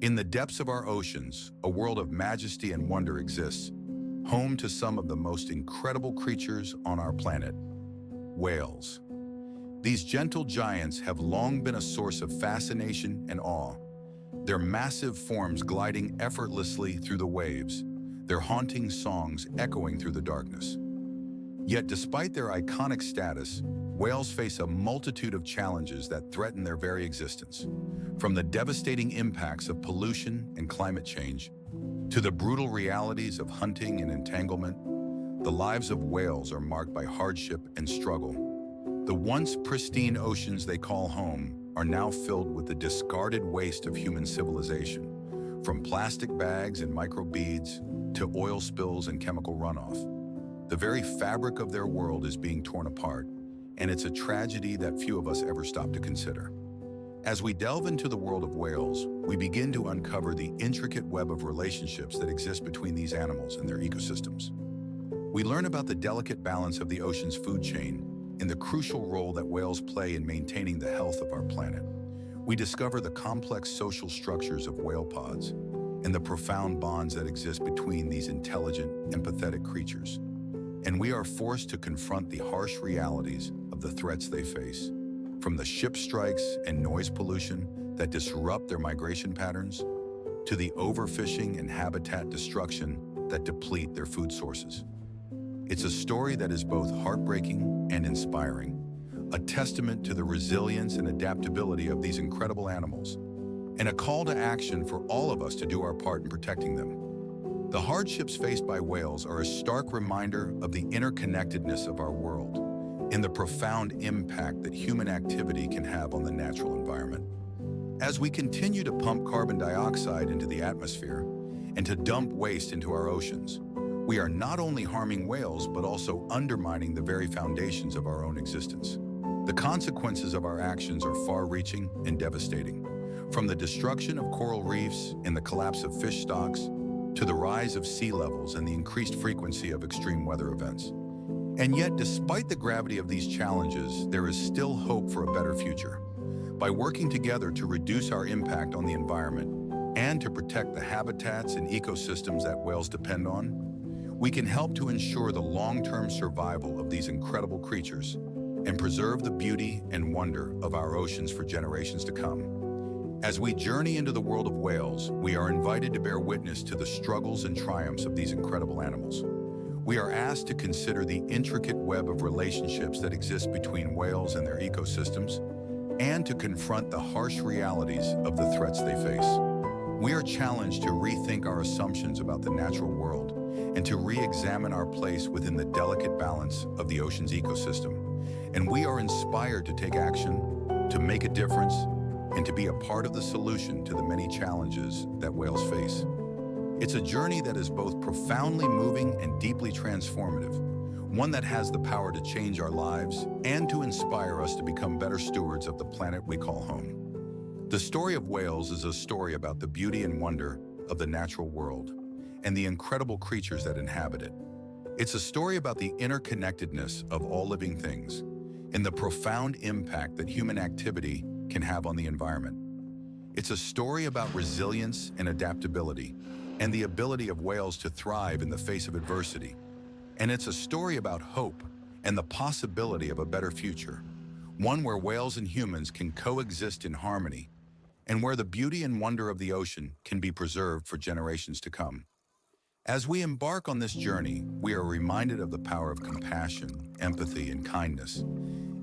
In the depths of our oceans, a world of majesty and wonder exists, home to some of the most incredible creatures on our planet, whales. These gentle giants have long been a source of fascination and awe, their massive forms gliding effortlessly through the waves, their haunting songs echoing through the darkness. Yet despite their iconic status, whales face a multitude of challenges that threaten their very existence. From the devastating impacts of pollution and climate change, to the brutal realities of hunting and entanglement, the lives of whales are marked by hardship and struggle. The once pristine oceans they call home are now filled with the discarded waste of human civilization, from plastic bags and microbeads to oil spills and chemical runoff. The very fabric of their world is being torn apart, and it's a tragedy that few of us ever stop to consider. As we delve into the world of whales, we begin to uncover the intricate web of relationships that exist between these animals and their ecosystems. We learn about the delicate balance of the ocean's food chain and the crucial role that whales play in maintaining the health of our planet. We discover the complex social structures of whale pods and the profound bonds that exist between these intelligent, empathetic creatures. And we are forced to confront the harsh realities of the threats they face, from the ship strikes and noise pollution that disrupt their migration patterns, to the overfishing and habitat destruction that deplete their food sources. It's a story that is both heartbreaking and inspiring, a testament to the resilience and adaptability of these incredible animals, and a call to action for all of us to do our part in protecting them. The hardships faced by whales are a stark reminder of the interconnectedness of our world and the profound impact that human activity can have on the natural environment. As we continue to pump carbon dioxide into the atmosphere and to dump waste into our oceans, we are not only harming whales but also undermining the very foundations of our own existence. The consequences of our actions are far-reaching and devastating, from the destruction of coral reefs and the collapse of fish stocks to the rise of sea levels and the increased frequency of extreme weather events. And yet, despite the gravity of these challenges, there is still hope for a better future. By working together to reduce our impact on the environment and to protect the habitats and ecosystems that whales depend on, we can help to ensure the long-term survival of these incredible creatures and preserve the beauty and wonder of our oceans for generations to come. As we journey into the world of whales, we are invited to bear witness to the struggles and triumphs of these incredible animals. We are asked to consider the intricate web of relationships that exist between whales and their ecosystems, and to confront the harsh realities of the threats they face. We are challenged to rethink our assumptions about the natural world and to re-examine our place within the delicate balance of the ocean's ecosystem. And we are inspired to take action, to make a difference, and to be a part of the solution to the many challenges that whales face. It's a journey that is both profoundly moving and deeply transformative, one that has the power to change our lives and to inspire us to become better stewards of the planet we call home. The story of whales is a story about the beauty and wonder of the natural world and the incredible creatures that inhabit it. It's a story about the interconnectedness of all living things and the profound impact that human activity can have on the environment. It's a story about resilience and adaptability and the ability of whales to thrive in the face of adversity. And it's a story about hope and the possibility of a better future, one where whales and humans can coexist in harmony and where the beauty and wonder of the ocean can be preserved for generations to come. As we embark on this journey, we are reminded of the power of compassion, empathy, and kindness,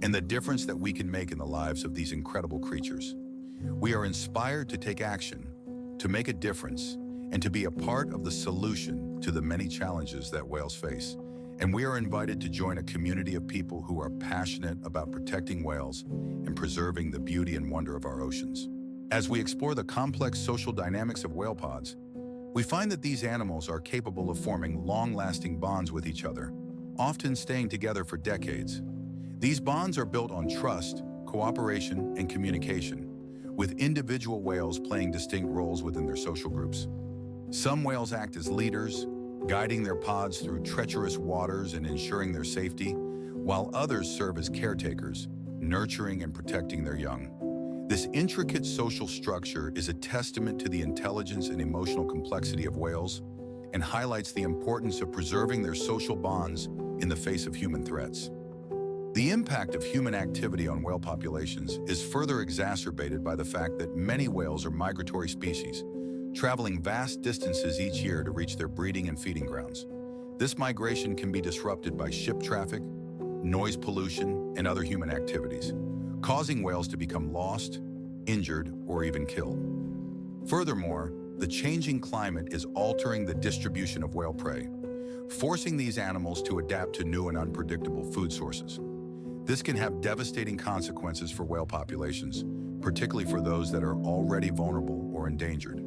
and the difference that we can make in the lives of these incredible creatures. We are inspired to take action, to make a difference, and to be a part of the solution to the many challenges that whales face. And we are invited to join a community of people who are passionate about protecting whales and preserving the beauty and wonder of our oceans. As we explore the complex social dynamics of whale pods, we find that these animals are capable of forming long-lasting bonds with each other, often staying together for decades. These bonds are built on trust, cooperation, and communication, with individual whales playing distinct roles within their social groups. Some whales act as leaders, guiding their pods through treacherous waters and ensuring their safety, while others serve as caretakers, nurturing and protecting their young. This intricate social structure is a testament to the intelligence and emotional complexity of whales and highlights the importance of preserving their social bonds in the face of human threats. The impact of human activity on whale populations is further exacerbated by the fact that many whales are migratory species, traveling vast distances each year to reach their breeding and feeding grounds. This migration can be disrupted by ship traffic, noise pollution, and other human activities, causing whales to become lost, injured, or even killed. Furthermore, the changing climate is altering the distribution of whale prey, forcing these animals to adapt to new and unpredictable food sources. This can have devastating consequences for whale populations, particularly for those that are already vulnerable or endangered.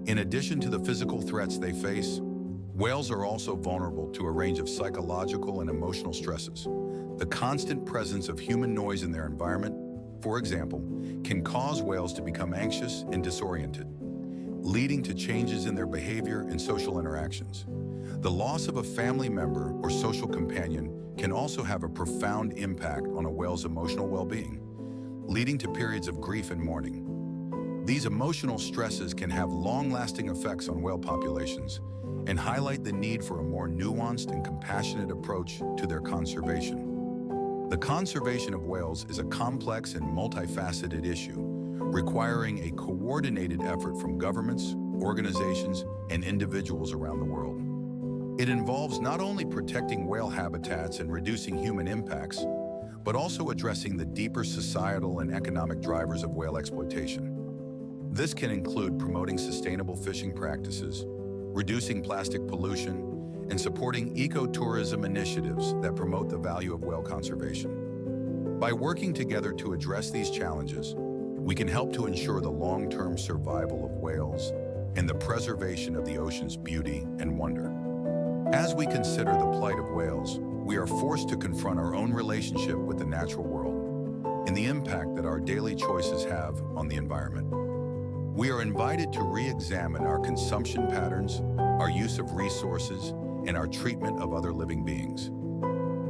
In addition to the physical threats they face, whales are also vulnerable to a range of psychological and emotional stresses. The constant presence of human noise in their environment, for example, can cause whales to become anxious and disoriented, leading to changes in their behavior and social interactions. The loss of a family member or social companion can also have a profound impact on a whale's emotional well-being, leading to periods of grief and mourning. These emotional stresses can have long-lasting effects on whale populations and highlight the need for a more nuanced and compassionate approach to their conservation. The conservation of whales is a complex and multifaceted issue, requiring a coordinated effort from governments, organizations, and individuals around the world. It involves not only protecting whale habitats and reducing human impacts, but also addressing the deeper societal and economic drivers of whale exploitation. This can include promoting sustainable fishing practices, reducing plastic pollution, and supporting ecotourism initiatives that promote the value of whale conservation. By working together to address these challenges, we can help to ensure the long-term survival of whales and the preservation of the ocean's beauty and wonder. As we consider the plight of whales, we are forced to confront our own relationship with the natural world and the impact that our daily choices have on the environment. We are invited to re-examine our consumption patterns, our use of resources, and our treatment of other living beings.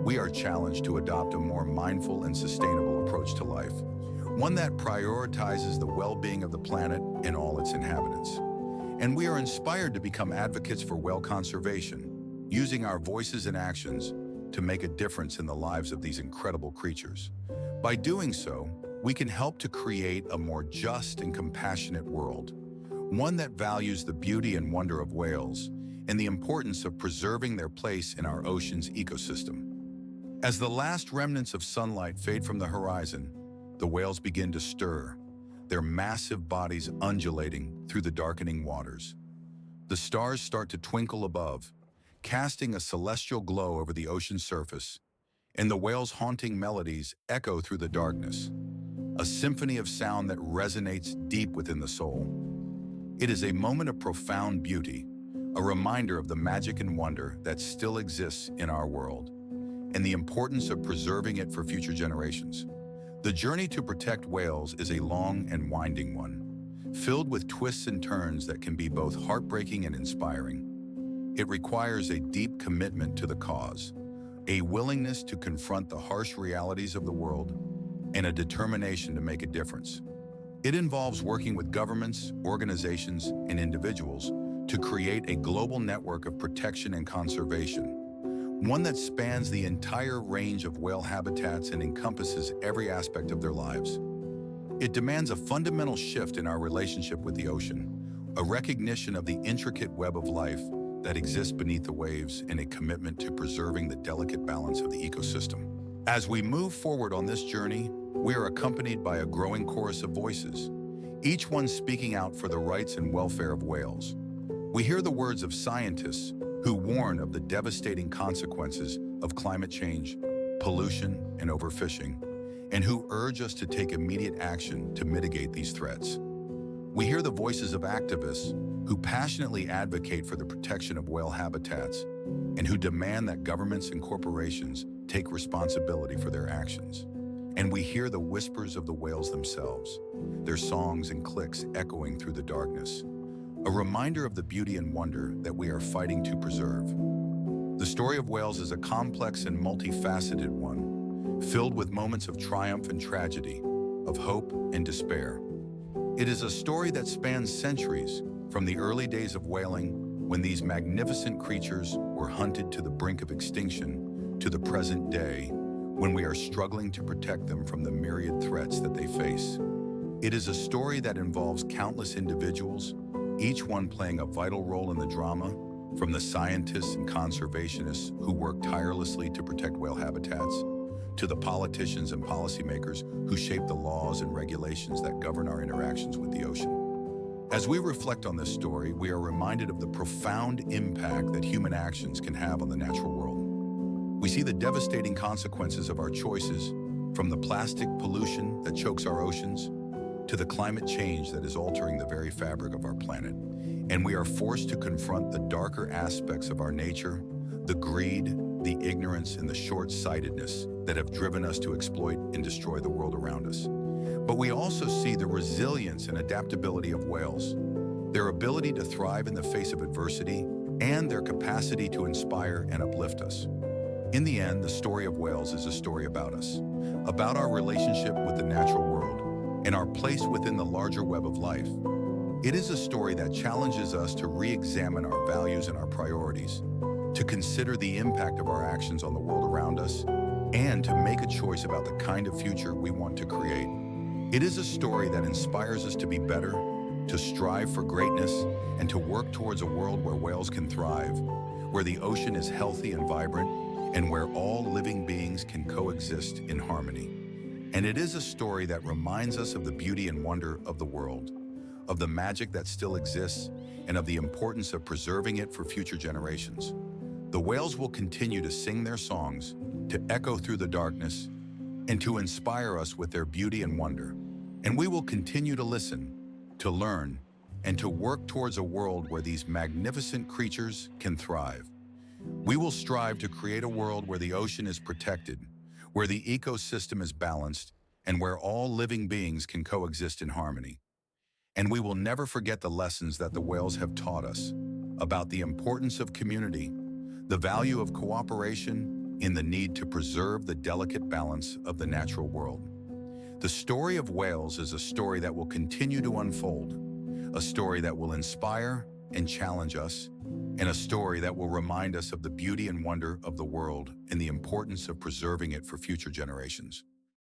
We are challenged to adopt a more mindful and sustainable approach to life, one that prioritizes the well-being of the planet and all its inhabitants. And we are inspired to become advocates for whale conservation, using our voices and actions to make a difference in the lives of these incredible creatures. By doing so, we can help to create a more just and compassionate world, one that values the beauty and wonder of whales and the importance of preserving their place in our ocean's ecosystem. As the last remnants of sunlight fade from the horizon, the whales begin to stir, their massive bodies undulating through the darkening waters. The stars start to twinkle above, casting a celestial glow over the ocean's surface, and the whales' haunting melodies echo through the darkness, a symphony of sound that resonates deep within the soul. It is a moment of profound beauty, a reminder of the magic and wonder that still exists in our world, and the importance of preserving it for future generations. The journey to protect whales is a long and winding one, filled with twists and turns that can be both heartbreaking and inspiring. It requires a deep commitment to the cause, a willingness to confront the harsh realities of the world, and a determination to make a difference. It involves working with governments, organizations, and individuals to create a global network of protection and conservation, one that spans the entire range of whale habitats and encompasses every aspect of their lives. It demands a fundamental shift in our relationship with the ocean, a recognition of the intricate web of life that exists beneath the waves, and a commitment to preserving the delicate balance of the ecosystem. As we move forward on this journey, we are accompanied by a growing chorus of voices, each one speaking out for the rights and welfare of whales. We hear the words of scientists who warn of the devastating consequences of climate change, pollution, and overfishing, and who urge us to take immediate action to mitigate these threats. We hear the voices of activists who passionately advocate for the protection of whale habitats and who demand that governments and corporations take responsibility for their actions. And we hear the whispers of the whales themselves, their songs and clicks echoing through the darkness, a reminder of the beauty and wonder that we are fighting to preserve. The story of whales is a complex and multifaceted one, filled with moments of triumph and tragedy, of hope and despair. It is a story that spans centuries, from the early days of whaling, when these magnificent creatures were hunted to the brink of extinction, to the present day, when we are struggling to protect them from the myriad threats that they face. It is a story that involves countless individuals, each one playing a vital role in the drama, from the scientists and conservationists who work tirelessly to protect whale habitats, to the politicians and policymakers who shape the laws and regulations that govern our interactions with the ocean. As we reflect on this story, we are reminded of the profound impact that human actions can have on the natural world. We see the devastating consequences of our choices, from the plastic pollution that chokes our oceans, to the climate change that is altering the very fabric of our planet. And we are forced to confront the darker aspects of our nature, the greed, the ignorance, and the short-sightedness that have driven us to exploit and destroy the world around us. But we also see the resilience and adaptability of whales, their ability to thrive in the face of adversity, and their capacity to inspire and uplift us. In the end, the story of whales is a story about us, about our relationship with the natural world, and our place within the larger web of life. It is a story that challenges us to re-examine our values and our priorities, to consider the impact of our actions on the world around us, and to make a choice about the kind of future we want to create. It is a story that inspires us to be better, to strive for greatness, and to work towards a world where whales can thrive, where the ocean is healthy and vibrant, and where all living beings can coexist in harmony. And it is a story that reminds us of the beauty and wonder of the world, of the magic that still exists, and of the importance of preserving it for future generations. The whales will continue to sing their songs, to echo through the darkness, and to inspire us with their beauty and wonder. And we will continue to listen, to learn, and to work towards a world where these magnificent creatures can thrive. We will strive to create a world where the ocean is protected, where the ecosystem is balanced, and where all living beings can coexist in harmony. And we will never forget the lessons that the whales have taught us about the importance of community, the value of cooperation, and the need to preserve the delicate balance of the natural world. The story of whales is a story that will continue to unfold, a story that will inspire and challenge us, and a story that will remind us of the beauty and wonder of the world and the importance of preserving it for future generations.